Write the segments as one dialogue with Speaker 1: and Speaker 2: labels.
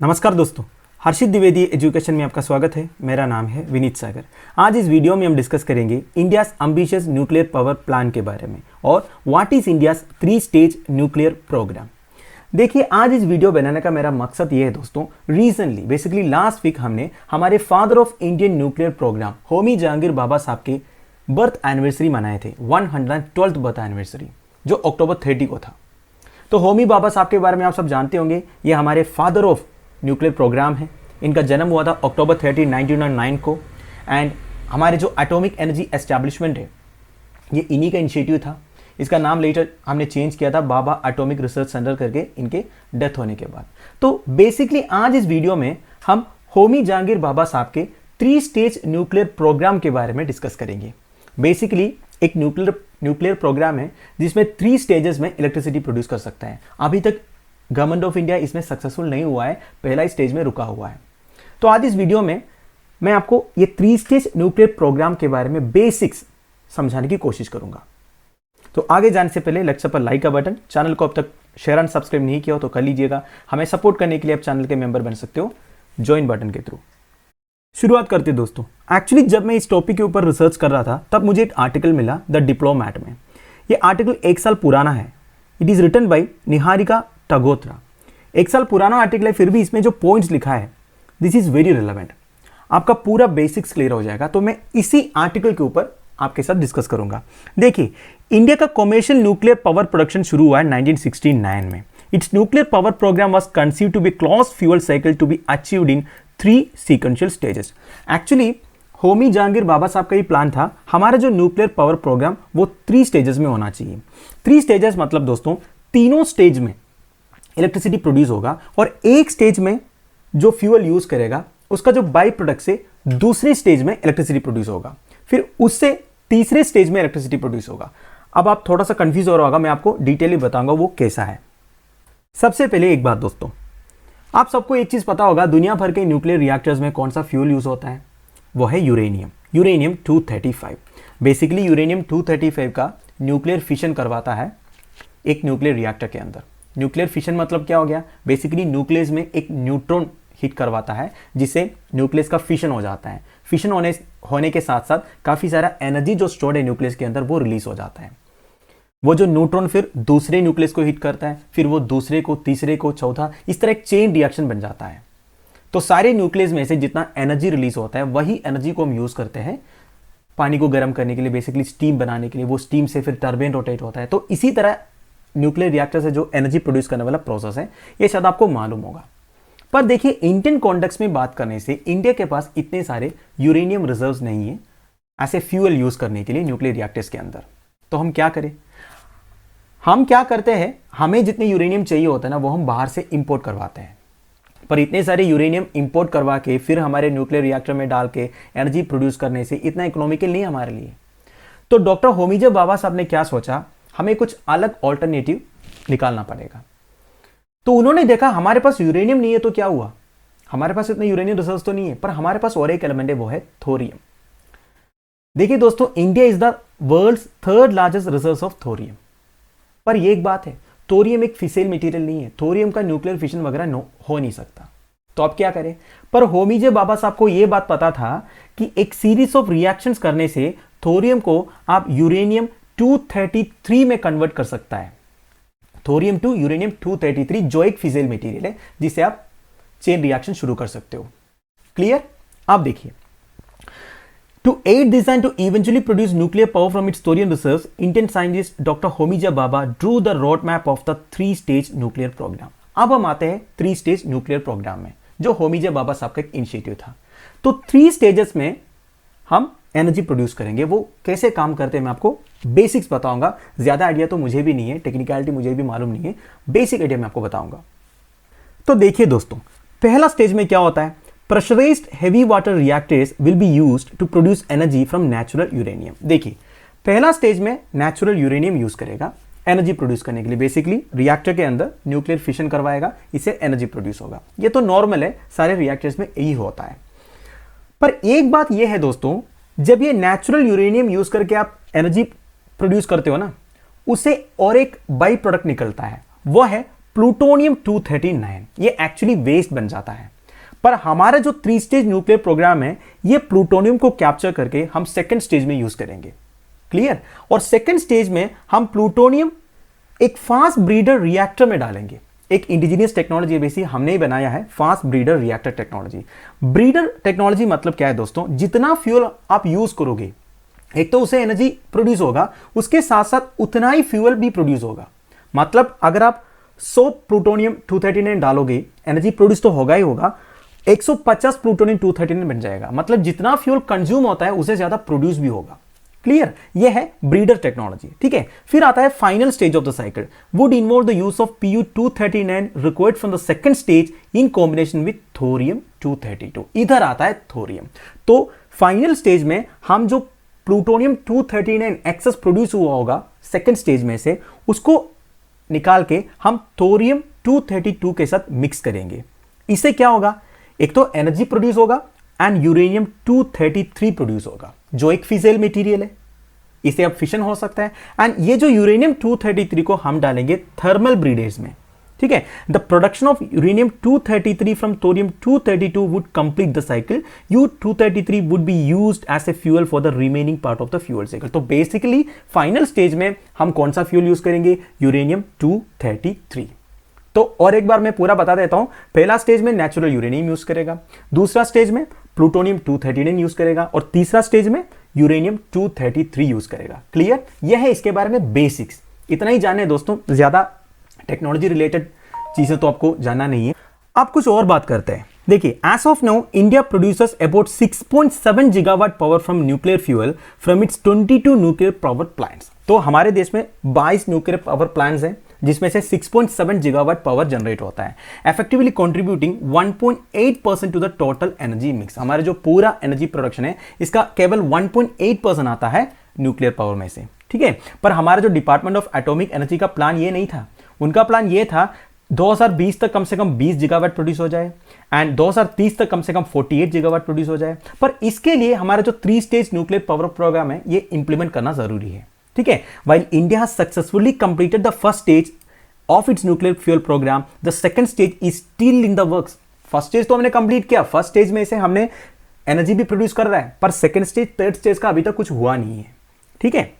Speaker 1: नमस्कार दोस्तों, हर्षित द्विवेदी एजुकेशन में आपका स्वागत है। मेरा नाम है विनीत सागर। आज इस वीडियो में हम डिस्कस करेंगे India's ambitious nuclear power plan के बारे में और what is India's 3 stage nuclear programme. देखिए, आज इस वीडियो बनाने का मेरा मकसद ये है दोस्तों, रिसेंटली बेसिकली लास्ट वीक हमने हमारे father of Indian nuclear programme Homi Jehangir Bhabha साहब के बर्थ एनिवर्सरी मनाए थे, 112th बर्थ एनिवर्सरी, जो अक्टूबर 30 को था। तो होमी बाबा साहब के बारे में आप सब जानते होंगे, ये हमारे फादर ऑफ न्यूक्लियर प्रोग्राम है। इनका जन्म हुआ था अक्टूबर 30, 1909 को। एंड हमारे जो एटॉमिक एनर्जी एस्टैब्लिशमेंट है, ये इन्हीं का इनिशिएटिव था। इसका नाम लेटर हमने चेंज किया था बाबा एटॉमिक रिसर्च सेंटर करके, इनके डेथ होने के बाद। तो बेसिकली आज इस वीडियो में हम होमी जहांगीर बाबा साहब के 3 स्टेज न्यूक्लियर प्रोग्राम के बारे में डिस्कस करेंगे। बेसिकली एक न्यूक्लियर प्रोग्राम है जिसमें 3 स्टेजेस में इलेक्ट्रिसिटी प्रोड्यूस कर सकता है। अभी तक गवर्नमेंट ऑफ इंडिया इसमें सक्सेसफुल नहीं हुआ है, पहला ही स्टेज में रुका हुआ है। तो आज इस वीडियो में मैं आपको ये 3 स्टेज न्यूक्लियर प्रोग्राम के बारे में बेसिक्स समझाने की कोशिश करूंगा। तो आगे जाने से पहले लेक्चर पर लाइक का बटन, चैनल को अब तक शेयर एंड सब्सक्राइब नहीं किया हो तो कर लीजिएगा। हमें सपोर्ट करने के लिए आप चैनल के मेंबर बन सकते हो ज्वाइन बटन के थ्रू। शुरुआत करते दोस्तों। एक्चुअली जब मैं इस टॉपिक के ऊपर रिसर्च कर रहा था तब मुझे एक आर्टिकल मिला द डिप्लोमैट में। ये आर्टिकल 1 साल पुराना है। It is written by Niharika Tagotra. 1 साल पुराना आर्टिकल है, फिर भी इसमें जो पॉइंट्स लिखा है दिस इज वेरी रिलेवेंट। आपका पूरा बेसिक्स क्लियर हो जाएगा। तो मैं इसी आर्टिकल के ऊपर आपके साथ डिस्कस करूंगा। देखिए, इंडिया का कमर्शियल न्यूक्लियर पावर प्रोडक्शन शुरू हुआ है 1969 में। Its nuclear power programme was conceived to be close fuel cycle to be achieved in 3 sequential stages. Actually Homi Jehangir Bhabha साहब का ही प्लान था, हमारा जो न्यूक्लियर पावर प्रोग्राम वो 3 स्टेजेस में होना चाहिए। 3 स्टेजेस मतलब दोस्तों, तीनों स्टेज में इलेक्ट्रिसिटी प्रोड्यूस होगा और एक स्टेज में जो फ्यूल यूज करेगा उसका जो बाई प्रोडक्ट से दूसरे स्टेज में इलेक्ट्रिसिटी प्रोड्यूस होगा, फिर उससे तीसरे स्टेज में इलेक्ट्रिसिटी प्रोड्यूस होगा। अब आप थोड़ा सा कंफ्यूज हो रहा होगा, मैं आपको डिटेल बताऊंगा वो कैसा है। सबसे पहले एक बात दोस्तों, आप सबको एक चीज पता होगा, दुनिया भर के न्यूक्लियर रिएक्टर्स में कौन सा फ्यूल यूज होता है, वो है यूरेनियम 235। बेसिकली यूरेनियम 235 का न्यूक्लियर फिशन करवाता है एक न्यूक्लियर रिएक्टर के अंदर। न्यूक्लियर फिशन मतलब क्या हो गया, बेसिकली न्यूक्लियस में एक न्यूट्रॉन हिट करवाता है जिससे न्यूक्लियस का फिशन हो जाता है। फिशन होने के साथ साथ काफी सारा एनर्जी जो स्टोर्ड है न्यूक्लियस के अंदर वो रिलीज हो जाता है। वो जो न्यूट्रॉन फिर दूसरे न्यूक्लियस को हिट करता है, फिर वो दूसरे को, तीसरे को, चौथा, इस तरह एक चेन रिएक्शन बन जाता है। तो सारे न्यूक्लियस में से जितना एनर्जी रिलीज होता है वही एनर्जी को हम यूज करते हैं पानी को गर्म करने के लिए, बेसिकली स्टीम बनाने के लिए। वो स्टीम से फिर टर्बाइन रोटेट होता है। तो इसी तरह न्यूक्लियर रिएक्टर से जो एनर्जी प्रोड्यूस करने वाला प्रोसेस है, ये शायद आपको मालूम होगा। पर देखिए, इंडियन कॉन्टेक्स्ट में बात करने से इंडिया के पास इतने सारे यूरेनियम रिजर्व्स नहीं है ऐसे फ्यूल यूज करने के लिए न्यूक्लियर रिएक्टर्स के अंदर। तो हम क्या करें, हम क्या करते हैं, हमें जितने यूरेनियम चाहिए होता है ना, वो हम बाहर से इंपोर्ट करवाते हैं। पर इतने सारे यूरेनियम इंपोर्ट करवा के फिर हमारे न्यूक्लियर रिएक्टर में डाल के एनर्जी प्रोड्यूस करने से इतना इकोनॉमिकल नहीं है हमारे लिए। तो डॉक्टर होमी बाबा साहब ने क्या सोचा, हमें कुछ अलग ऑल्टरनेटिव निकालना पड़ेगा। तो उन्होंने देखा हमारे पास यूरेनियम नहीं है, तो क्या हुआ, हमारे पास इतने यूरेनियम रिसर्च तो नहीं है, पर हमारे पास और एक एलिमेंट है, वो है थोरियम। देखिए दोस्तों, India is the world's 3rd largest research of thorium. पर ये एक बात है, थोरियम एक फिसेल मटेरियल नहीं है, थोरियम का न्यूक्लियर फिशन वगैरह हो नहीं सकता। तो अब क्या करें। पर होमी बाबा साहब को यह बात पता था कि एक सीरीज ऑफ रिएक्शंस करने से थोरियम को आप यूरेनियम 233 में कन्वर्ट कर सकता है। थोरियम टू यूरेनियम 233, जो एक फिसेल मटेरियल है जिससे आप चेन रिएक्शन शुरू कर सकते हो। क्लियर। आप देखिए, to add this and to eventually produce nuclear power from its thorium research, Indian scientist doctor Homi Bhabha drew the road map of the 3 stage nuclear programme. अब हम आते हैं 3 स्टेज न्यूक्लियर प्रोग्राम में, जो होमी बाबा साहब का एक इनिशिएटिव था। तो 3 स्टेजेस में हम एनर्जी प्रोड्यूस करेंगे। वो कैसे काम करते हैं मैं आपको बेसिक्स बताऊंगा। ज्यादा आइडिया तो मुझे भी नहीं है, टेक्निकलिटी मुझे भी मालूम नहीं है, बेसिक आइडिया मैं आपको बताऊंगा। तो देखिए दोस्तों, पहला स्टेज में क्या होता है, pressurised heavy water reactors will be used to produce energy from natural uranium. देखिए, पहला स्टेज में नेचुरल यूरेनियम यूज करेगा एनर्जी प्रोड्यूस करने के लिए। बेसिकली रिएक्टर के अंदर न्यूक्लियर फिशन करवाएगा, इससे एनर्जी प्रोड्यूस होगा। ये तो नॉर्मल है, सारे रिएक्टर्स में यही होता है। पर एक बात यह है दोस्तों, जब ये नेचुरल यूरेनियम यूज करके आप एनर्जी प्रोड्यूस करते हो ना, उससे और एक बाई प्रोडक्ट निकलता है, वो है प्लूटोनियम 239, ये एक्चुअली वेस्ट बन जाता है। पर हमारा जो 3 स्टेज न्यूक्लियर प्रोग्राम है, ये प्लूटोनियम को कैप्चर करके हम सेकंड स्टेज में यूज करेंगे। क्लियर? और सेकंड स्टेज में हम प्लूटोनियम एक फास्ट ब्रीडर रिएक्टर में डालेंगे। एक इंडिजिनियस टेक्नोलॉजी बेसिकली हमने ही बनाया है, fast breeder reactor technology. Breeder technology मतलब क्या है दोस्तों? जितना फ्यूल आप यूज करोगे, एक तो उसे एनर्जी प्रोड्यूस होगा, उसके साथ साथ उतना ही फ्यूल भी प्रोड्यूस होगा। मतलब अगर आप 100 प्लूटोनियम 239 डालोगे, एनर्जी प्रोड्यूस तो होगा ही होगा, 150 प्लूटोनियम 239 बन जाएगा। मतलब जितना फ्यूल कंज्यूम होता है उससे ज्यादा प्रोड्यूस भी होगा। क्लियर? ये है ब्रीडर टेक्नोलॉजी। ठीक है, फिर आता है final stage of the cycle, would involve the use of Pu-239 required from the second stage in combination with thorium 232। इधर आता है थोरियम। तो फाइनल स्टेज में हम जो प्लूटोनियम 239 एक्सेस प्रोड्यूस हुआ होगा सेकंड स्टेज में से, उसको निकाल के हम थोरियम 232 के साथ मिक्स करेंगे। इससे क्या होगा? एक तो एनर्जी प्रोड्यूस होगा एंड यूरेनियम 233 प्रोड्यूस होगा, जो एक फिसेल मटेरियल है, इसे अब फिशन हो सकता है। एंड ये जो यूरेनियम 233 को हम डालेंगे थर्मल ब्रीडेज में। ठीक है, the production of uranium 233 from thorium 232 would complete the cycle. U-233 would be used as a fuel for the remaining part of the fuel cycle. तो बेसिकली फाइनल स्टेज में हम कौन सा फ्यूल यूज करेंगे? Uranium 233। तो और एक बार मैं पूरा बता देता हूं। पहला स्टेज में नेचुरल यूरेनियम यूज करेगा, दूसरा स्टेज में प्लूटोनियम 239 यूज करेगा, और तीसरा स्टेज में यूरेनियम 233 यूज करेगा। क्लियर? यह है इसके बारे में बेसिक्स। इतना ही जाने दोस्तों, ज्यादा टेक्नोलॉजी रिलेटेड चीजें तो आपको जानना नहीं है। आप कुछ और बात करते हैं। देखिए, as of now India producers about 6.7 gigawatt power from nuclear fuel from its 22 nuclear power plants. तो हमारे देश में 22 न्यूक्लियर पावर प्लांट्स हैं, जिसमें से 6.7 गीगावाट पावर जनरेट होता है, effectively contributing 1.8% to the total energy mix. हमारा जो पूरा एनर्जी प्रोडक्शन है, इसका केवल 1.8% आता है न्यूक्लियर पावर में से। ठीक है, पर हमारा जो डिपार्टमेंट ऑफ एटॉमिक एनर्जी का प्लान ये नहीं था। उनका प्लान ये था 2020 तक कम से कम 20 गीगावाट प्रोड्यूस हो जाए एंड 2030 तक कम से कम 48 गीगावाट प्रोड्यूस हो जाए। पर इसके लिए हमारा जो 3 स्टेज न्यूक्लियर पावर प्रोग्राम है, ये इंप्लीमेंट करना जरूरी है। ठीक है, while India has successfully completed the first stage of its nuclear fuel program, the second stage is still in the works. First stage तो हमने कंप्लीट किया, फर्स्ट स्टेज में से हमने एनर्जी भी प्रोड्यूस कर रहा है, पर सेकंड स्टेज, थर्ड स्टेज का अभी तक कुछ हुआ नहीं है। ठीक है,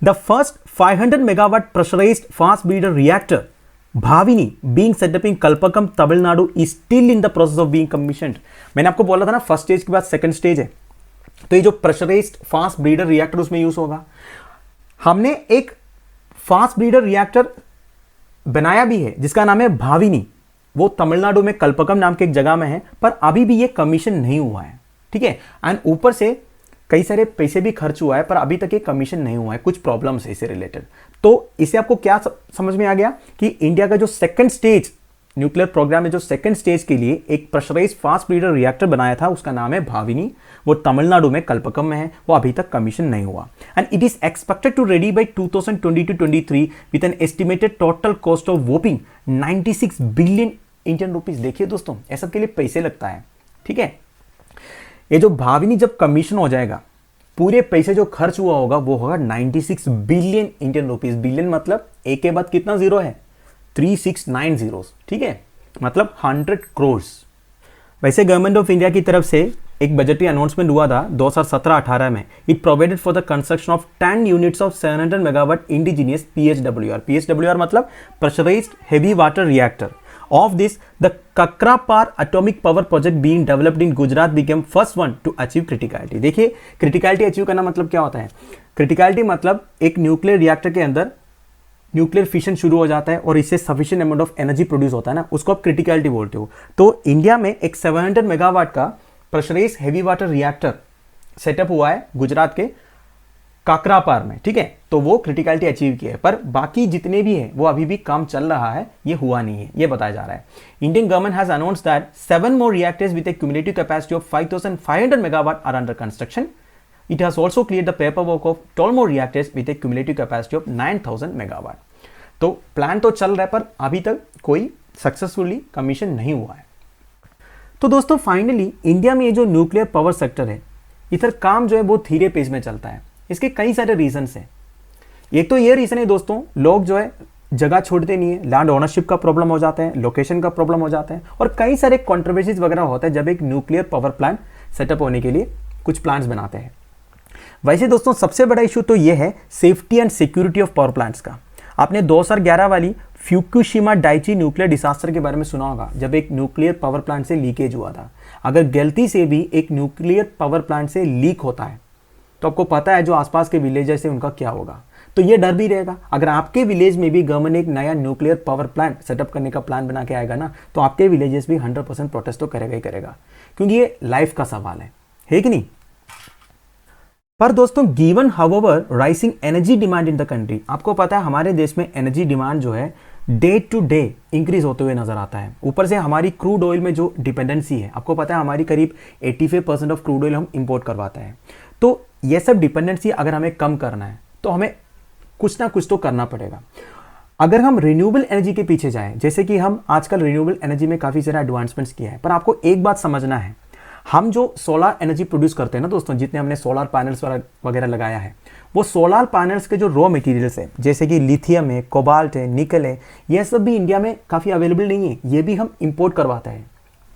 Speaker 1: the first 500 megawatt pressurised fast breeder reactor Bhavini being set up in Kalpakkam Tamil Nadu is still in the process of being commissioned। मैंने आपको बोला था ना, फर्स्ट स्टेज के बाद सेकंड स्टेज है, तो ये जो प्रेशराइज्ड फास्ट ब्रीडर रिएक्टर उसमें यूज होगा। हमने एक फास्ट ब्रीडर रिएक्टर बनाया भी है जिसका नाम है भाविनी, वो तमिलनाडु में कल्पकम नाम के एक जगह में है, पर अभी भी ये कमीशन नहीं हुआ है। ठीक है, एंड ऊपर से कई सारे पैसे भी खर्च हुआ है, पर अभी तक ये कमीशन नहीं हुआ है, कुछ प्रॉब्लम्स है इससे रिलेटेड। तो इसे आपको क्या समझ में आ गया कि इंडिया का जो सेकंड स्टेज न्यूक्लियर प्रोग्राम में जो सेकंड स्टेज के लिए एक प्रेशराइज्ड फास्ट ब्रीडर रिएक्टर बनाया था, उसका नाम है भाविनी, वो तमिलनाडु में कल्पकम में है, वो अभी तक कमीशन नहीं हुआ। And it is expected to ready by 2022-23 with an estimated total cost of whopping 96 billion Indian rupees. देखिए दोस्तों, ऐसा के लिए पैसे लगता है। ठीक है, ये जो भाविनी जब कमीशन हो जाएगा, पूरे पैसे जो खर्च हुआ होगा वो होगा 96 बिलियन इंडियन रुपीज। बिलियन मतलब एक के बाद कितना जीरो है? 369 जीरोस। ठीक है, मतलब 100 करोड़। वैसे गवर्नमेंट ऑफ इंडिया की तरफ से एक बजटरी अनाउंसमेंट हुआ था 2017-18 में। It provided for the construction of 10 units of 700 megawatt indigenous PHWR। PHWR मतलब pressurised heavy water reactor. Of this, the Kakrapar atomic power project being developed in Gujarat became first one to achieve criticality। देखिए, criticality achieve करना मतलब क्या होता है? criticality मतलब एक nuclear reactor के अंदर न्यूक्लियर फिशन शुरू हो जाता है और इससे sufficient amount of energy produce होता है ना, उसको आप क्रिटिकलिटी बोलते हो। तो इंडिया में एक 700 मेगावाट का pressurised heavy water reactor setup हुआ है गुजरात के काकरापार में। ठीक है, तो वो क्रिटिकलिटी अचीव की है, पर बाकी जितने भी है वो अभी भी काम चल रहा है, ये हुआ नहीं है, ये बताया जा रहा है। Indian government has announced that 7 more reactors with a cumulative capacity of 5,500 megawatt are under construction। It has also cleared the paperwork of 12 more reactors with a cumulative capacity of 9,000 megawatt। तो plan तो चल रहा है, पर अभी तक कोई successfully commission नहीं हुआ है। तो दोस्तों, फाइनली इंडिया में ये जो न्यूक्लियर पावर सेक्टर है, इधर काम जो है बहुत धीरे पेस में चलता है। इसके कई सारे रीजंस हैं। एक तो ये रीजन है दोस्तों, लोग जो है जगह छोड़ते नहीं है, लैंड ओनरशिप का प्रॉब्लम हो जाता है, लोकेशन का प्रॉब्लम हो जाता है और कई सारे कंट्रोवर्सीज वगैरह होता है जब एक न्यूक्लियर पावर प्लांट सेटअप होने के लिए कुछ प्लान्स बनाते हैं। वैसे दोस्तों सबसे बड़ा इशू तो ये है safety and security of power plants का। आपने 2011 वाली फ्यूकुशिमा डाइची न्यूक्लियर डिसास्टर के बारे में सुना होगा, जब एक न्यूक्लियर पावर प्लांट से लीकेज हुआ था। अगर गलती से भी एक न्यूक्लियर पावर प्लांट से लीक होता है तो आपको पता है जो आसपास के विलेजर्स है उनका क्या होगा। तो ये डर भी रहेगा। अगर आपके विलेज में भी गवर्नमेंट एक नया न्यूक्लियर पावर प्लांट सेटअप करने का प्लान बना के आएगा ना, तो आपके विलेजेस भी 100% प्रोटेस्ट तो करेगा ही करेगा, क्योंकि ये लाइफ का सवाल है कि नहीं। पर दोस्तों given however rising energy demand in the country, आपको पता है हमारे देश में एनर्जी डिमांड जो है डे टू डे इंक्रीज होते हुए नजर आता है। ऊपर से हमारी क्रूड ऑयल में जो डिपेंडेंसी है, आपको पता है हमारी करीब 85% ऑफ क्रूड ऑयल हम इंपोर्ट करवाते हैं। तो ये सब डिपेंडेंसी अगर हमें कम करना है तो हमें कुछ ना कुछ तो करना पड़ेगा। अगर हम रिन्यूएबल एनर्जी के पीछे जाएं, जैसे कि हम आजकल रिन्यूएबल एनर्जी में काफ़ी सारे एडवांसमेंट्स किया है, पर आपको एक बात समझना है, हम जो सोलर एनर्जी प्रोड्यूस करते हैं ना दोस्तों, जितने हमने सोलर पैनल्स वगैरह लगाया है, वो सोलर पैनल्स के जो रॉ मटेरियल्स है जैसे कि लिथियम है, कोबाल्ट है, निकल है, यह सब भी इंडिया में काफ़ी अवेलेबल नहीं है। ये भी हम इंपोर्ट करवाते हैं,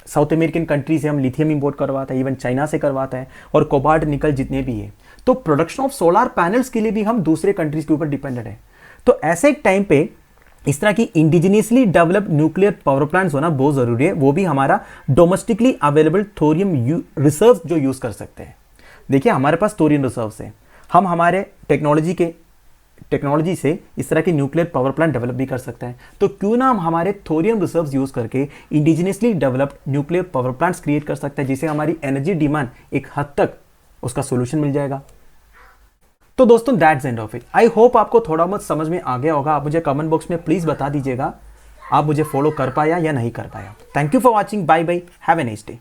Speaker 1: साउथ अमेरिकन कंट्री से हम लिथियम इंपोर्ट करवाते हैं, इवन चाइना से करवाता है, और कोबाल्ट निकल जितने भी है। तो प्रोडक्शन ऑफ सोलर पैनल्स के लिए भी हम दूसरे कंट्रीज के ऊपर डिपेंडेंट है। तो ऐसे एक टाइम पे इस तरह की indigenously developed nuclear power plants होना बहुत जरूरी है, वो भी हमारा डोमेस्टिकली अवेलेबल थोरियम रिसर्व जो यूज कर सकते हैं। देखिए हमारे पास थोरियम रिसर्व है, हम हमारे टेक्नोलॉजी से इस तरह के न्यूक्लियर पावर प्लांट डेवलप भी कर सकते हैं। तो क्यों ना हम हमारे थोरियम रिसर्व्स यूज करके indigenously developed nuclear power plants create कर सकते हैं, जिससे हमारी एनर्जी डिमांड एक हद तक उसका सोल्यूशन मिल जाएगा। तो दोस्तों that's end of it. I hope आपको थोड़ा बहुत समझ में आ गया होगा। आप मुझे कमेंट बॉक्स में प्लीज बता दीजिएगा आप मुझे फॉलो कर पाया या नहीं कर पाया। Thank you for watching, bye bye, have a nice day.